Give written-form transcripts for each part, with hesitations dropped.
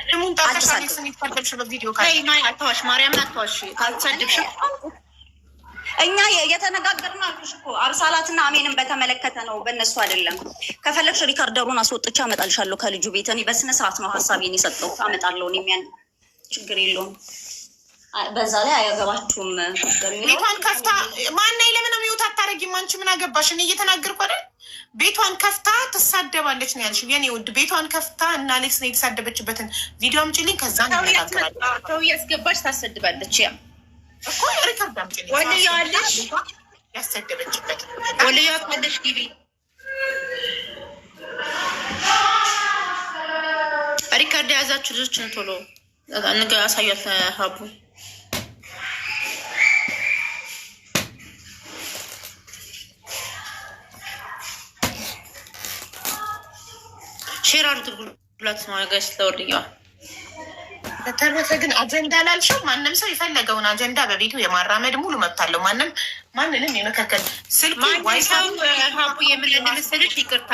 ስሙን ጠርተሽ አሌክስን የተሳደብሽበት ቪዲዮ ካለ ናይ አታዋሽ ማርያምን አታዋሽ ካልተሳደብሽ እኛ የተነጋገርነው አልኩሽ እኮ አብሳላትና አሜንን በተመለከተ ነው፣ በእነሱ አይደለም። ከፈለግሽ ሪካርደሩን አስወጥቼ አመጣልሻለሁ ከልጁ ቤት። እኔ በስነ ስርዓት ነው ሀሳቤን የሰጠሁት፣ አመጣለሁ። እኔም ችግር የለውም። በዛ ላይ አያገባችሁም። ቤቷን ከፍታ ማናይ ለምን ነው ሚውት አታረጊም? አንቺ ምን አገባሽ? እኔ እየተናገርኩ አይደል? ቤቷን ከፍታ ትሳደባለች ነው ያልሽ። የኔ ውድ ቤቷን ከፍታ እና አሌክስ ነው የተሳደበችበትን ቪዲዮ አምጪልኝ። ከዛ ነው ተው ያስገባች ታሰድባለች። ያ እኮ ሪካርድ አምጪልኝ። ወልያለሽ ያሰደበችበት ወልያለሽ ግቢ ሪካርድ የያዛችሁ ልጆችን ቶሎ ነገ አሳያት ሀቡ ሼር አድርጉላት ማጋሽ ለወርድያ። በተረፈ ግን አጀንዳ ላልሽው ማንም ሰው የፈለገውን አጀንዳ በቤቱ የማራመድ ሙሉ መብት አለው። ማንንም የመከከል ስልኩ ዋይሰው ሀቡ የምለን መሰለሽ፣ ይቅርታ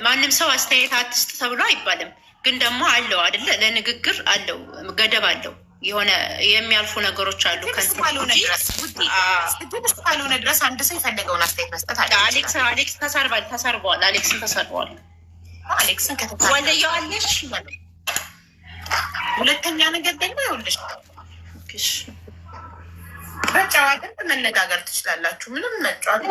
ማንም ሰው አስተያየት አትስጥ ተብሎ አይባልም። ግን ደግሞ አለው አይደለ? ለንግግር አለው ገደብ አለው። የሆነ የሚያልፉ ነገሮች አሉ። ካልሆነ ድረስ አንድ ሰው የፈለገውን አስተያየት መስጠት አለ። አሌክስ ተሰርበዋል። አሌክስን ተሰርበዋል። አሌክስን ወለየዋለሽ። ሁለተኛ ነገር ደግሞ ይኸውልሽ በጨዋ ደንብ መነጋገር ትችላላችሁ። ምንም መጫወት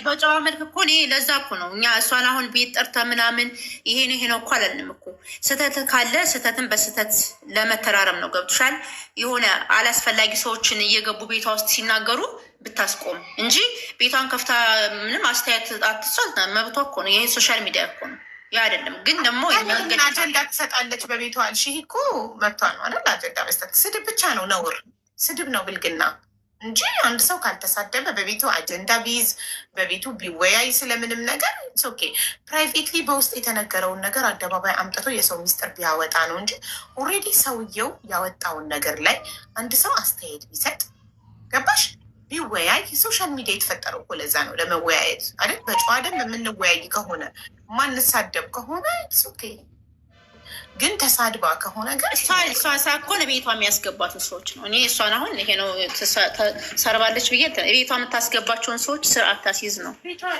በጨዋ መልክ እኮ ለዛ እኮ ነው እኛ እሷን አሁን ቤት ጠርታ ምናምን ይሄ ነው እኮ አላልንም እኮ። ስህተት ካለ ስህተትን በስህተት ለመተራረም ነው። ገብቶሻል? የሆነ አላስፈላጊ ሰዎችን እየገቡ ቤቷ ውስጥ ሲናገሩ ብታስቆም እንጂ ቤቷን ከፍታ ምንም አስተያየት አትሷል። መብቷ እኮ ነው። ይሄ ሶሻል ሚዲያ እኮ ነው። ያ አይደለም ግን ደግሞ አጀንዳ ትሰጣለች በቤቷ አልሽ። ይሄ እኮ መብቷ ነው አይደል? አጀንዳ መስጠት ስድብ ብቻ ነው ነውር፣ ስድብ ነው ብልግና እንጂ አንድ ሰው ካልተሳደበ በቤቱ አጀንዳ ቢይዝ በቤቱ ቢወያይ ስለምንም ነገር ኦኬ። ፕራይቬትሊ በውስጥ የተነገረውን ነገር አደባባይ አምጥቶ የሰው ሚስጥር ቢያወጣ ነው እንጂ ኦልሬዲ ሰውየው ያወጣውን ነገር ላይ አንድ ሰው አስተያየት ቢሰጥ ገባሽ? ቢወያይ ሶሻል ሚዲያ የተፈጠረው እኮ ለዛ ነው፣ ለመወያየት አይደል? በጨዋ ደንብ የምንወያይ ከሆነ ማንሳደብ ከሆነ ኦኬ። ግን ተሳድባ ከሆነ ግን እሷ ሳኮን ቤቷ የሚያስገባትን ሰዎች ነው። እኔ እሷን አሁን ይሄ ነው ሰርባለች ብዬ ቤቷ የምታስገባቸውን ሰዎች ስርዓት ታስይዝ ነው።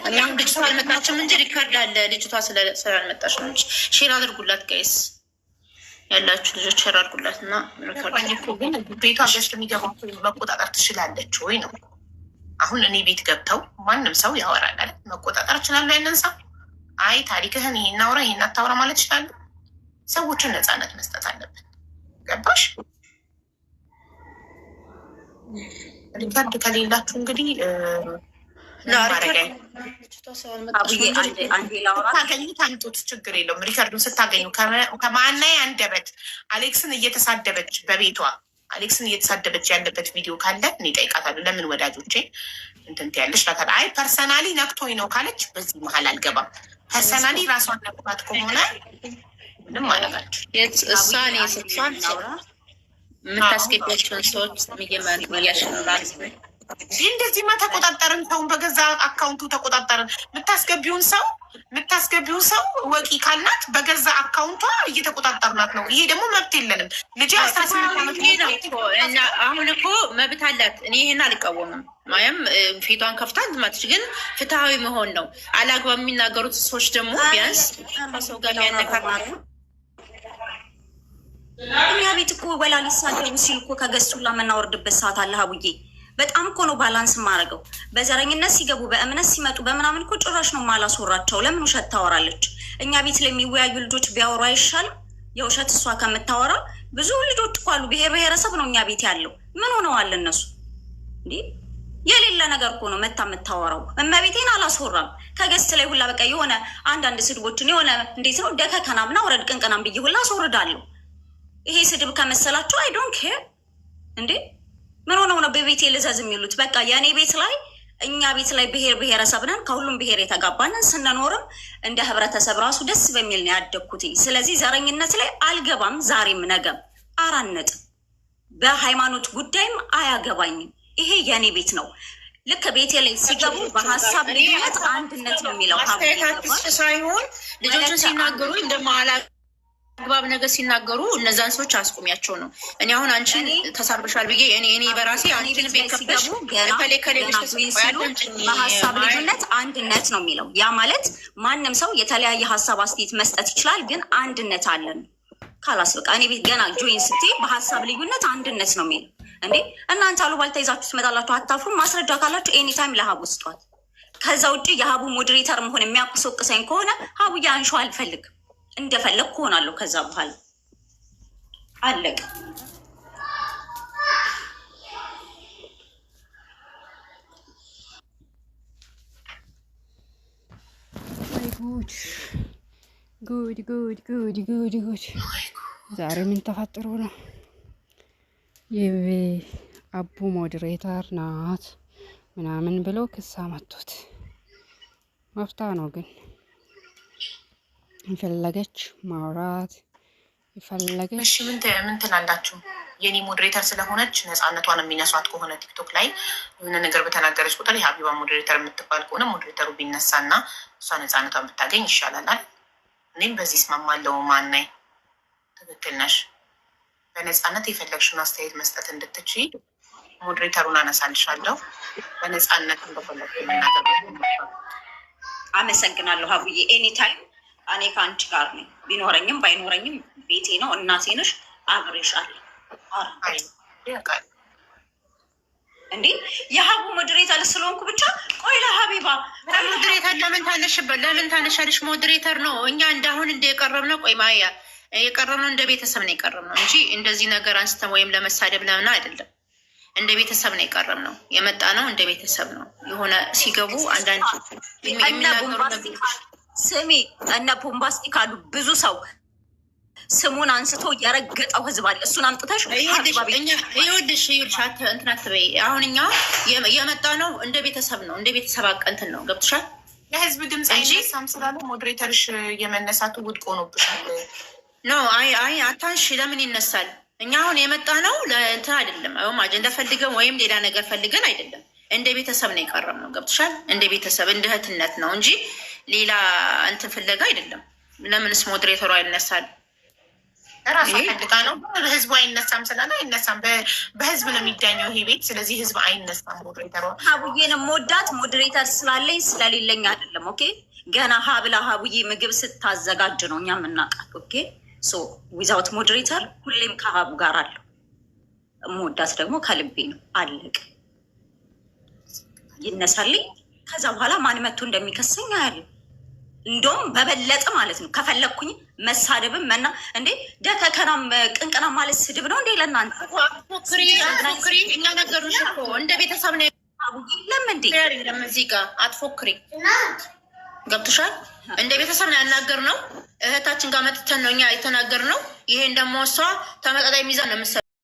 እኛም ልጅቷ አልመጣችም እንጂ ሪካርድ አለ። ልጅቷ ስላልመጣች ነው እንጂ ሼር አድርጉላት ጋይስ፣ ያላችሁ ልጆች ሼር አድርጉላት እና ግን ቤቷ ገስት የሚገባ መቆጣጠር ትችላለች ወይ ነው። አሁን እኔ ቤት ገብተው ማንም ሰው ያወራል መቆጣጠር እችላለሁ። ያንን ሰው አይ ታሪክህን ይሄን አውራ ይሄን አታውራ ማለት ይችላሉ። ሰዎችን ነፃነት መስጠት አለብን። ገባሽ? ሪካርድ ከሌላችሁ እንግዲህ ታገኙት አምጡት፣ ችግር የለውም። ሪካርዱን ስታገኙ ከማናይ አንደበት አሌክስን እየተሳደበች በቤቷ አሌክስን እየተሳደበች ያለበት ቪዲዮ ካለ እኔ እጠይቃታለሁ። ለምን ወዳጆቼ እንትን ትያለሽ ላታል። አይ ፐርሰናሊ ነክቶኝ ነው ካለች በዚህ መሀል አልገባም። ፐርሰናሊ ራሷን ነክቷት ከሆነ ምንም አለጋቸው እሷን የስሷን የምታስገቢያቸውን ሰዎች እያሸንራል። እንደዚህማ ተቆጣጠርን። ሰውን በገዛ አካውንቱ ተቆጣጠርን። የምታስገቢውን ሰው ወቂ ካልናት በገዛ አካውንቷ እየተቆጣጠርናት ነው። ይሄ ደግሞ መብት የለንም። ልጅ 18 ዓመት ነው እና አሁን እኮ መብት አላት። እኔ ይሄን አልቃወምም። ማየም ፊቷን ከፍታ እንትማትች ግን ፍትሀዊ መሆን ነው። አላግባብ የሚናገሩት ሰዎች ደግሞ ቢያንስ ከሰው ጋር ያነካክሉ። እኛ ቤት እኮ ወላ ሊሳደቡ ሲል እኮ ከገዝቱላ የምናወርድበት ሰዓት አለ። ሀቡዬ በጣም እኮ ነው ባላንስ ማድረገው። በዘረኝነት ሲገቡ በእምነት ሲመጡ በምናምን እኮ ጭራሽ ነው ማላስወራቸው። ለምን ውሸት ታወራለች? እኛ ቤት ለሚወያዩ ልጆች ቢያወሩ አይሻልም? የውሸት እሷ ከምታወራ ብዙ ልጆች እኮ አሉ። ብሔር ብሔረሰብ ነው እኛ ቤት ያለው። ምን ሆነዋል እነሱ? እንዲህ የሌለ ነገር እኮ ነው መታ የምታወራው። እመቤቴን አላስወራም። ከገስት ላይ ሁላ በቃ የሆነ አንዳንድ ስድቦችን የሆነ እንዴት ነው ደከከናምና ወረድ ቅንቅናም ብዬ ሁላ አስወርዳለሁ። ይሄ ስድብ ከመሰላቸው አይ ዶንት ኬር እንዴ። ምን ሆነው ነው በቤቴ ልዘዝ የሚሉት? በቃ የእኔ ቤት ላይ እኛ ቤት ላይ ብሔር ብሔረሰብ ነን፣ ከሁሉም ብሔር የተጋባንን ስንኖርም እንደ ህብረተሰብ ራሱ ደስ በሚል ነው ያደግኩት። ስለዚህ ዘረኝነት ላይ አልገባም። ዛሬም ነገም 4 ነጥብ። በሃይማኖት ጉዳይም አያገባኝም። ይሄ የእኔ ቤት ነው። ልክ ቤቴ ላይ ሲገቡ በሀሳብ ልዩነት አንድነት ነው የሚለው ሳይሆን ልጆችን ሲናገሩ እንደማላ አግባብ ነገር ሲናገሩ እነዛን ሰዎች አስቁሚያቸው ነው። እኔ አሁን አንቺን ተሳርበሻል ብዬ እኔ በራሴ አንቺን ቤከበሽ በሀሳብ ልዩነት አንድነት ነው የሚለው። ያ ማለት ማንም ሰው የተለያየ ሀሳብ አስተያየት መስጠት ይችላል፣ ግን አንድነት አለን ካላስ በቃ እኔ ቤት ገና ጆይን ስትይ በሀሳብ ልዩነት አንድነት ነው የሚለው። እንዴ እናንተ አሉባልታ ይዛችሁ ትመጣላችሁ፣ አታፍሩም? ማስረጃ ካላችሁ ኤኒታይም ለሀቡ ስጧት። ከዛ ውጭ የሀቡ ሞዴሬተር መሆን የሚያቆሰቅሰኝ ከሆነ ሀቡዬ አንሺው አልፈልግም፣ እንደፈለግ ከሆናለሁ። ከዛ በኋላ አለቀ። ጉድ ጉድ ጉድ ጉድ ጉድ! ዛሬ ምን ተፈጥሮ ነው? የአቡ ሞዴሬተር ናት ምናምን ብለው ክስ አመጡት። መፍታ ነው ግን የፈለገች ማውራት የፈለገች። እሺ ምን ትላላችሁ? የኔ ሞዴሬተር ስለሆነች ነፃነቷን የሚነሷት ከሆነ ቲክቶክ ላይ የሆነ ነገር በተናገረች ቁጥር የሀቢባ ሞዴሬተር የምትባል ከሆነ ሞዴሬተሩ ቢነሳና እሷ ነፃነቷን ብታገኝ ይሻላል። እኔም በዚህ እስማማለሁ። ማናይ ትክክል ነሽ። በነፃነት የፈለግሽውን አስተያየት መስጠት እንድትችይ ሞዴሬተሩን አነሳልሻለሁ። በነፃነት እንደፈለግ መናገር። አመሰግናለሁ ሀቡዬ። ኤኒታይም እኔ ከአንቺ ጋር ነኝ። ቢኖረኝም ባይኖረኝም ቤቴ ነው፣ እናቴ ነሽ፣ አብሬሻለሁ። እንዴ የሀቡ ሞዴሬተር ስለሆንኩ ብቻ ቆይ ለሀቢባ ሞዴሬተር ለምን ታነሻለሽ? ሞዴሬተር ነው። እኛ እንዳሁን እንደ የቀረብ ነው። ቆይ ማያ የቀረብ ነው፣ እንደ ቤተሰብ ነው የቀረብ ነው እንጂ እንደዚህ ነገር አንስተን ወይም ለመሳደብ ለምን አይደለም። እንደ ቤተሰብ ነው የቀረብ ነው፣ የመጣ ነው እንደ ቤተሰብ ነው። የሆነ ሲገቡ አንዳንድ ስሚ እነ ቦምባስቲክ አሉ ብዙ ሰው ስሙን አንስቶ የረገጠው ህዝብ አለ። እሱን አምጥተሽ ይኸውልሽ እንትን አትበይ። አሁን እኛ የመጣ ነው እንደ ቤተሰብ ነው፣ እንደ ቤተሰብ አቀንትን ነው። ገብቶሻል? የህዝብ ድምፅ አይነሳም ስላለ ሞዴሬተርሽ የመነሳቱ ውድቅ ሆኖብሻል። ኖ አይ አታንሽ። ለምን ይነሳል? እኛ አሁን የመጣ ነው ለእንትን አይደለም፣ ወይም አጀንዳ ፈልገን ወይም ሌላ ነገር ፈልገን አይደለም። እንደ ቤተሰብ ነው የቀረብ ነው። ገብቶሻል? እንደ ቤተሰብ እንደ እህትነት ነው እንጂ ሌላ እንትን ፍለጋ አይደለም። ለምንስ ሞዴሬተሩ አይነሳል? ራሷ ፈልጋ ነው። ህዝቡ አይነሳም ስላለ አይነሳም። በህዝብ ነው የሚዳኘው ይሄ ቤት። ስለዚህ ህዝብ አይነሳም። ሞዴሬተሯ ሀቡዬን የምወዳት ሞዴሬተር ስላለኝ ስለሌለኝ አይደለም። ኦኬ ገና ሀብላ ሀቡዬ ምግብ ስታዘጋጅ ነው እኛ የምናውቃት። ኦኬ ሶ ዊዛውት ሞዴሬተር ሁሌም ከሀቡ ጋር አለው። የምወዳት ደግሞ ከልቤ ነው። አለቅ ይነሳልኝ። ከዛ በኋላ ማን መቶ እንደሚከሰኝ አያለሁ። እንደውም በበለጠ ማለት ነው። ከፈለግኩኝ መሳደብም መና እንዴ ደከከናም ቅንቅና ማለት ስድብ ነው እንዴ ለእናንተ? አትፎክሪ። እኛ ነገሮች እኮ እንደ ቤተሰብ ነው። ለምን እንዴ እዚህ ጋር አትፎክሪ። ገብቶሻል? እንደ ቤተሰብ ነው ያናገር ነው። እህታችን ጋር መጥተን ነው እኛ የተናገር ነው። ይሄን ደግሞ እሷ ተመጣጣኝ ሚዛን ነው